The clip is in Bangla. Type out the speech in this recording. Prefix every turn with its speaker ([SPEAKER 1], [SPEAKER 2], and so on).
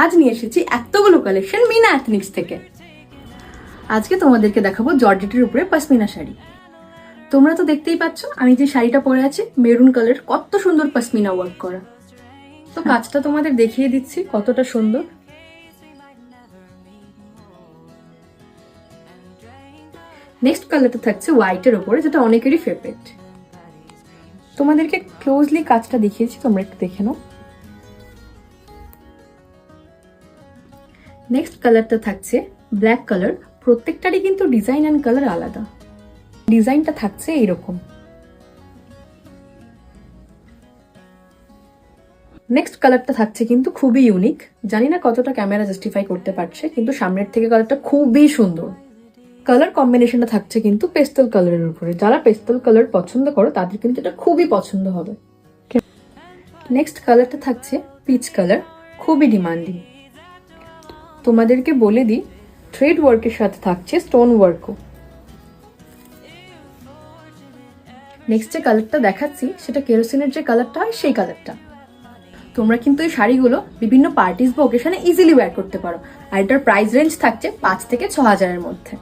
[SPEAKER 1] আজ নিয়ে এসেছি এতগুলো কালেকশন মিনা এথনিক্স থেকে। আজকে তোমাদেরকে দেখাবো জর্জেটের উপরে পশমিনা শাড়ি। তোমরা তো দেখতেই পাচ্ছ আমি যে শাড়িটা পরে আছি মেরুন কালার, কত সুন্দর পশমিনা ওয়ার্ক করা। তো কাজটা তোমাদের দেখিয়ে দিচ্ছি কতটা সুন্দর। নেক্সট কালারটা থাকছে হোয়াইটের উপরে, যেটা অনেকেরই ফেভারিট। তোমাদেরকে ক্লোজলি কাজটা দেখিয়েছি, তোমরা একটু দেখে নাও। নেক্সট কালারটা থাকছে ব্ল্যাক কালার। প্রত্যেকটারই কিন্তু ডিজাইন অ্যান্ড কালার আলাদা। ডিজাইনটা থাকছে এইরকম। নেক্সট কালারটা থাকছে কিন্তু খুবই ইউনিক। জানি না কতটা ক্যামেরা জাস্টিফাই করতে পারছে, কিন্তু সামনের থেকে কালারটা খুবই সুন্দর। কালার কম্বিনেশনটা থাকছে কিন্তু পেস্টেল কালারের উপরে। যারা পেস্টেল কালার পছন্দ করো তাদের কিন্তু এটা খুবই পছন্দ হবে। নেক্সট কালারটা থাকছে পিচ কালার, খুবই ডিমান্ডিং। তোমাদেরকে বলে দিই থ্রেড ওয়ার্কের সাথে থাকছে স্টোন ওয়ার্কও। নেক্সট যে কালারটা দেখাচ্ছি সেটা কেরোসিনের যে কালারটা হয় সেই কালারটা। তোমরা কিন্তু এই শাড়িগুলো বিভিন্ন পার্টিস বা ওকেশনে ইজিলি ওয়্যার করতে পারো। আর এটার প্রাইস রেঞ্জ থাকছে 5 থেকে 6 হাজারের মধ্যে।